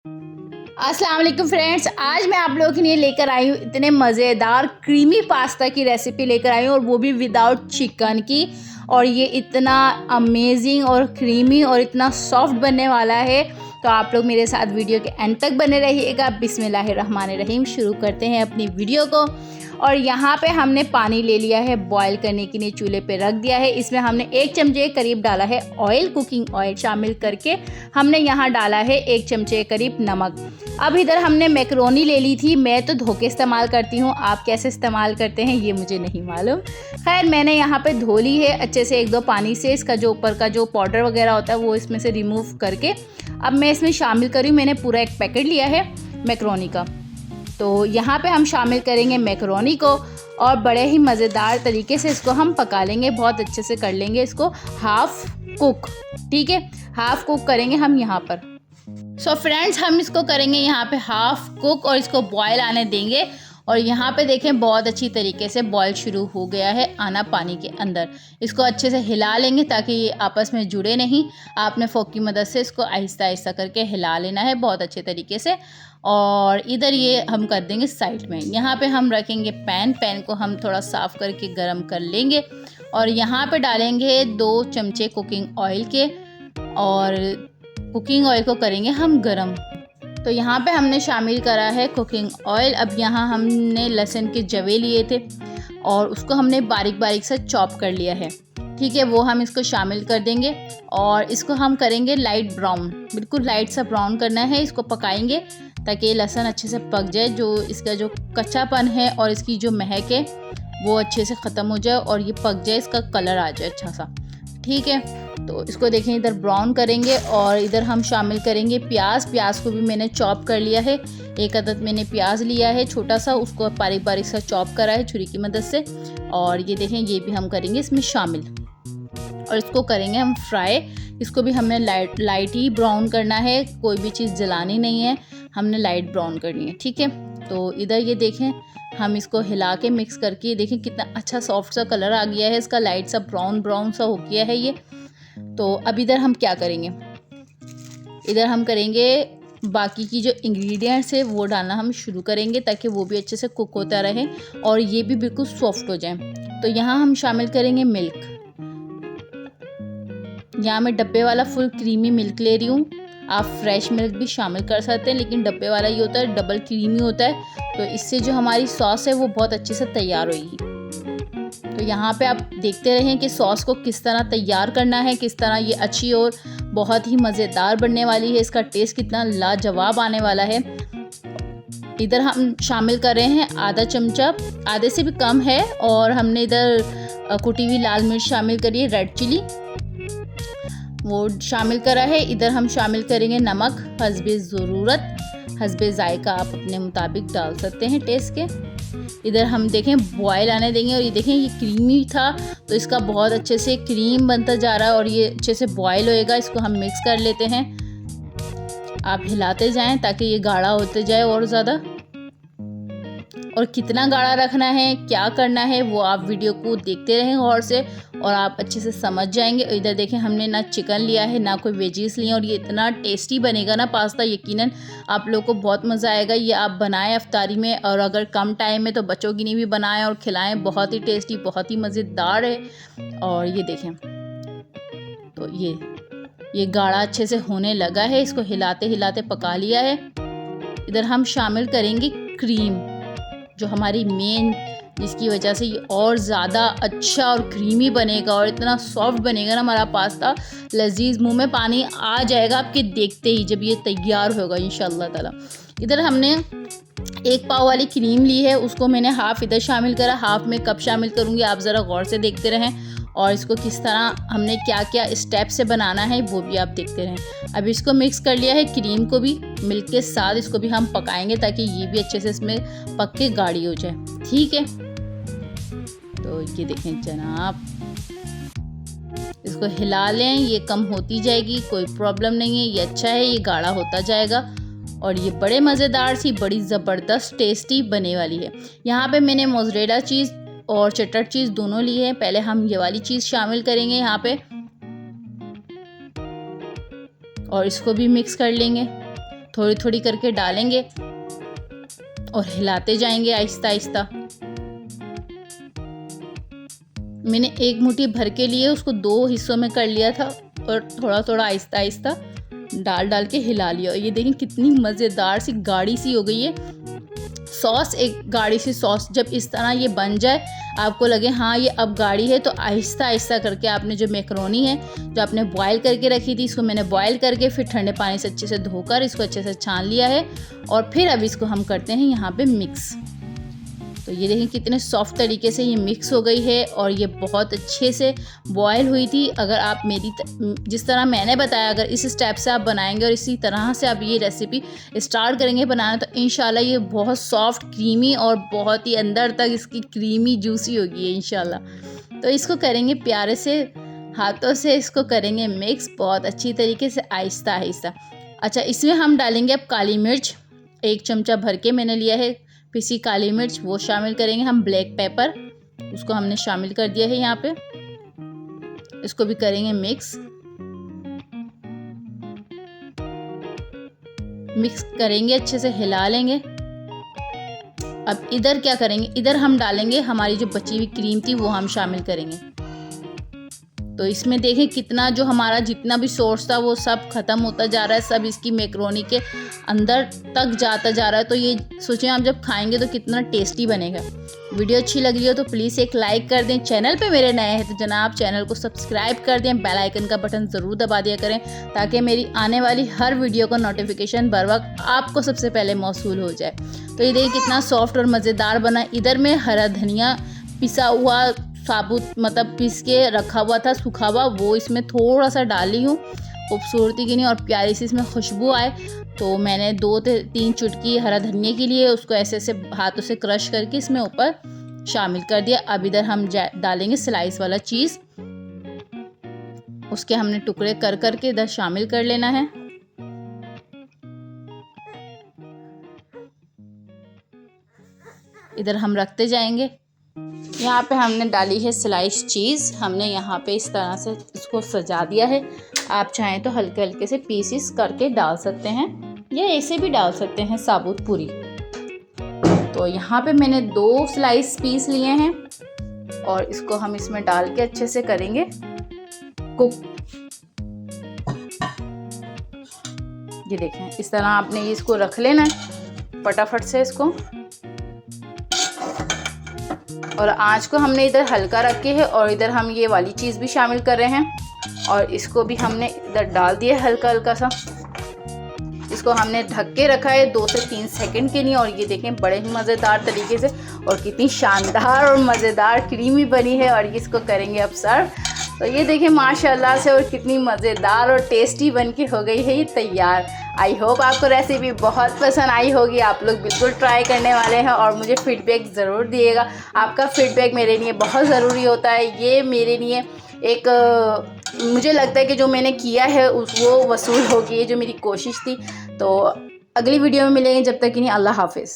अस्सलाम वालेकुम फ्रेंड्स, आज मैं आप लोगों के लिए लेकर आई हूँ इतने मज़ेदार क्रीमी पास्ता की रेसिपी लेकर आई हूँ और वो भी विदाउट चिकन की। और ये इतना अमेजिंग और क्रीमी और इतना सॉफ्ट बनने वाला है, तो आप लोग मेरे साथ वीडियो के एंड तक बने रहिएगा। बिस्मिल्लाहिर्रहमानिर्रहीम। शुरू करते हैं अपनी वीडियो को। और यहाँ पे हमने पानी ले लिया है, बॉईल करने के लिए चूल्हे पे रख दिया है। इसमें हमने 1 चमचे करीब डाला है ऑयल, कुकिंग ऑयल शामिल करके हमने यहाँ डाला है 1 चमचे करीब नमक। अब इधर हमने मैकरोनी ले ली थी, मैं तो धो के इस्तेमाल करती हूँ, आप कैसे इस्तेमाल करते हैं ये मुझे नहीं मालूम। खैर मैंने यहाँ पे धो ली है अच्छे से 1-2 पानी से। इसका जो ऊपर का जो पाउडर वगैरह होता है वो इसमें से रिमूव करके अब मैं इसमें शामिल करी। मैंने पूरा 1 पैकेट लिया है मैकरोनी का, तो यहाँ पे हम शामिल करेंगे मैकरोनी को और बड़े ही मज़ेदार तरीके से इसको हम पका लेंगे। बहुत अच्छे से कर लेंगे इसको हाफ़ कुक, ठीक है, हाफ़ कुक करेंगे हम यहाँ पर। सो फ्रेंड्स, हम इसको करेंगे यहाँ पे हाफ़ कुक और इसको बॉयल आने देंगे। और यहाँ पे देखें बहुत अच्छी तरीके से बॉयल शुरू हो गया है आना पानी के अंदर। इसको अच्छे से हिला लेंगे ताकि ये आपस में जुड़े नहीं। आपने फोक की मदद से इसको आहिस्ता आहिस्ता करके हिला लेना है बहुत अच्छे तरीके से। और इधर ये हम कर देंगे साइड में। यहाँ पे हम रखेंगे पैन को हम थोड़ा साफ़ करके गरम कर लेंगे और यहाँ पे डालेंगे 2 चमचे कुकिंग ऑयल के और कुकिंग ऑयल को करेंगे हम गरम। तो यहाँ पे हमने शामिल करा है कुकिंग ऑयल। अब यहाँ हमने लहसुन के जवे लिए थे और उसको हमने बारीक बारीक से चॉप कर लिया है, ठीक है, वो हम इसको शामिल कर देंगे और इसको हम करेंगे लाइट ब्राउन, बिल्कुल लाइट सा ब्राउन करना है। इसको पकाएंगे ताकि लहसुन अच्छे से पक जाए, जो इसका जो कच्चापन है और इसकी जो महक है वो अच्छे से ख़त्म हो जाए और ये पक जाए, इसका कलर आ जाए अच्छा सा, ठीक है। तो इसको देखें इधर ब्राउन करेंगे और इधर हम शामिल करेंगे प्याज को भी मैंने चॉप कर लिया है। 1 अदद मैंने प्याज लिया है छोटा सा, उसको बारीक बारीक सा चॉप करा है छुरी की मदद से। और ये देखें ये भी हम करेंगे इसमें शामिल और इसको करेंगे हम फ्राई। इसको भी हमें लाइट ही ब्राउन करना है, कोई भी चीज़ जलानी नहीं है, हमने लाइट ब्राउन करनी है, ठीक है। तो इधर ये देखें हम इसको हिला के मिक्स करके देखें कितना अच्छा सॉफ्ट सा कलर आ गया है इसका, लाइट सा ब्राउन सा हो गया है ये। तो अब इधर हम क्या करेंगे, इधर हम करेंगे बाकी की जो इंग्रेडिएंट्स है वो डालना हम शुरू करेंगे ताकि वो भी अच्छे से कुक होता रहे और ये भी बिल्कुल सॉफ्ट हो जाए। तो यहाँ हम शामिल करेंगे मिल्क। यहाँ मैं डब्बे वाला फुल क्रीमी मिल्क ले रही हूँ, आप फ्रेश मिल्क भी शामिल कर सकते हैं, लेकिन डब्बे वाला ये होता है डबल क्रीमी होता है, तो इससे जो हमारी सॉस है वो बहुत अच्छे से तैयार होगी। तो यहाँ पे आप देखते रहें कि सॉस को किस तरह तैयार करना है, किस तरह ये अच्छी और बहुत ही मज़ेदार बनने वाली है, इसका टेस्ट कितना लाजवाब आने वाला है। इधर हम शामिल कर रहे हैं आधा चमचा, आधे से भी कम है, और हमने इधर कुटी हुई लाल मिर्च शामिल करी है, रेड चिली वो शामिल करा है। इधर हम शामिल करेंगे नमक हस्बे ज़रूरत, हस्बे जायका आप अपने मुताबिक डाल सकते हैं टेस्ट के। इधर हम देखें बॉयल आने देंगे और ये देखें ये क्रीमी था तो इसका बहुत अच्छे से क्रीम बनता जा रहा है और ये अच्छे से बॉयल होएगा। इसको हम मिक्स कर लेते हैं, आप हिलाते जाएं ताकि ये गाढ़ा होते जाए और ज़्यादा। और कितना गाढ़ा रखना है, क्या करना है, वो आप वीडियो को देखते रहें गौर से और आप अच्छे से समझ जाएंगे। इधर देखें हमने ना चिकन लिया है ना कोई वेजीज लिए और ये इतना टेस्टी बनेगा ना पास्ता, यकीनन आप लोगों को बहुत मज़ा आएगा। ये आप बनाएं अफ्तारी में, और अगर कम टाइम में तो बच्चों के लिए भी बनाएं और खिलाएं, बहुत ही टेस्टी बहुत ही मज़ेदार है। और ये देखें तो ये गाढ़ा अच्छे से होने लगा है, इसको हिलाते हिलाते पका लिया है। इधर हम शामिल करेंगे क्रीम, जो हमारी मेन जिसकी वजह से ये और ज़्यादा अच्छा और क्रीमी बनेगा और इतना सॉफ्ट बनेगा ना हमारा पास्ता, लजीज, मुंह में पानी आ जाएगा आपके देखते ही जब ये तैयार होगा इंशाल्लाह ताला। इधर हमने 1 पाव वाली क्रीम ली है, उसको मैंने हाफ़ इधर शामिल करा, हाफ़ में कब शामिल करूँगी आप ज़रा गौर से देखते रहें। और इसको किस तरह हमने क्या क्या स्टेप से बनाना है वो भी आप देखते रहें। अब इसको मिक्स कर लिया है क्रीम को भी मिल्क के साथ, इसको भी हम पकाएंगे ताकि ये भी अच्छे से इसमें पक के गाढ़ी हो जाए, ठीक है। तो ये देखें जनाब, इसको हिला लें, ये कम होती जाएगी, कोई प्रॉब्लम नहीं है, ये अच्छा है, ये गाढ़ा होता जाएगा और ये बड़े मज़ेदार सी बड़ी ज़बरदस्त टेस्टी बने वाली है। यहाँ पे मैंने मोज़रेला चीज़ और चटर चीज़ दोनों ली है। पहले हम ये वाली चीज़ शामिल करेंगे यहाँ पे और इसको भी मिक्स कर लेंगे। थोड़ी थोड़ी करके डालेंगे और हिलाते जाएंगे आहिस्ता आहिस्ता। मैंने एक मुट्ठी भर के लिए उसको 2 हिस्सों में कर लिया था और थोड़ा थोड़ा आहिस्ता आहिस्ता डाल डाल के हिला लिया। ये देखिए कितनी मज़ेदार सी गाढ़ी सी हो गई है सॉस, एक गाढ़ी सी सॉस। जब इस तरह ये बन जाए, आपको लगे हाँ ये अब गाढ़ी है, तो आहिस्ता आहिस्ता करके आपने जो मैकरोनी है जो आपने बॉयल करके रखी थी, इसको मैंने बॉयल करके फिर ठंडे पानी से अच्छे से धोकर इसको अच्छे से छान लिया है और फिर अब इसको हम करते हैं यहाँ पे मिक्स। तो ये देखें कितने सॉफ्ट तरीके से ये मिक्स हो गई है और ये बहुत अच्छे से बॉयल हुई थी। अगर आप मेरी जिस तरह मैंने बताया, अगर इस स्टेप से आप बनाएंगे और इसी तरह से आप ये रेसिपी स्टार्ट करेंगे बनाना, तो इंशाल्लाह ये बहुत सॉफ्ट, क्रीमी और बहुत ही अंदर तक इसकी क्रीमी जूसी होगी इंशाल्लाह। तो इसको करेंगे प्यारे से हाथों से, इसको करेंगे मिक्स बहुत अच्छी तरीके से आहिस्ता आहिस्ता। अच्छा, इसमें हम डालेंगे अब काली मिर्च, 1 चमचा भर के मैंने लिया है पिसी काली मिर्च, वो शामिल करेंगे हम। ब्लैक पेपर, उसको हमने शामिल कर दिया है यहाँ पे। इसको भी करेंगे मिक्स करेंगे, अच्छे से हिला लेंगे। अब इधर क्या करेंगे, इधर हम डालेंगे हमारी जो बची हुई क्रीम थी वो हम शामिल करेंगे। तो इसमें देखें कितना जो हमारा जितना भी सोर्स था वो सब ख़त्म होता जा रहा है, सब इसकी मैकरोनी के अंदर तक जाता जा रहा है। तो ये सोचें आप जब खाएंगे तो कितना टेस्टी बनेगा। वीडियो अच्छी लग रही हो तो प्लीज़ एक लाइक कर दें। चैनल पे मेरे नए हैं तो जनाब चैनल को सब्सक्राइब कर दें, बेल आइकन का बटन ज़रूर दबा दिया करें ताकि मेरी आने वाली हर वीडियो का नोटिफिकेशन बर वक्त आपको सबसे पहले मौसूल हो जाए। तो ये देखिए कितना सॉफ्ट और मज़ेदार बना। इधर में हरा धनिया पिसा हुआ साबुत मतलब पीस के रखा हुआ था सूखा हुआ, वो इसमें थोड़ा सा डाली हूँ खूबसूरती के लिए और प्यारी सी इसमें खुशबू आए। तो मैंने 2-3 चुटकी हरा धनिया के लिए उसको ऐसे ऐसे हाथों से क्रश करके इसमें ऊपर शामिल कर दिया। अब इधर हम डालेंगे स्लाइस वाला चीज़, उसके हमने टुकड़े कर करके इधर शामिल कर लेना है। इधर हम रखते जाएंगे। यहाँ पे हमने डाली है स्लाइस चीज़, हमने यहाँ पे इस तरह से इसको सजा दिया है। आप चाहें तो हल्के हल्के से पीसेस करके डाल सकते हैं या ऐसे भी डाल सकते हैं साबुत पूरी। तो यहाँ पे मैंने 2 स्लाइस पीस लिए हैं और इसको हम इसमें डाल के अच्छे से करेंगे कुक। ये देखें इस तरह आपने इसको रख लेना है फटाफट से इसको। और आँच को हमने इधर हल्का रखे है और इधर हम ये वाली चीज़ भी शामिल कर रहे हैं और इसको भी हमने इधर डाल दिया हल्का हल्का सा। इसको हमने ढक के रखा है 2 से 3 सेकंड के लिए और ये देखें बड़े ही मज़ेदार तरीके से और कितनी शानदार और मज़ेदार क्रीमी बनी है। और इसको करेंगे अब सर्व। तो ये देखें माशाल्लाह से और कितनी मज़ेदार और टेस्टी बन के हो गई है ये तैयार। आई होप आपको रेसिपी बहुत पसंद आई होगी, आप लोग बिल्कुल ट्राई करने वाले हैं और मुझे फ़ीडबैक ज़रूर दिएगा। आपका फ़ीडबैक मेरे लिए बहुत ज़रूरी होता है। ये मेरे लिए एक मुझे लगता है कि जो मैंने किया है वो वसूल होगी, ये जो मेरी कोशिश थी। तो अगली वीडियो में मिलेंगे, जब तक कि नहीं अल्लाह हाफिज़।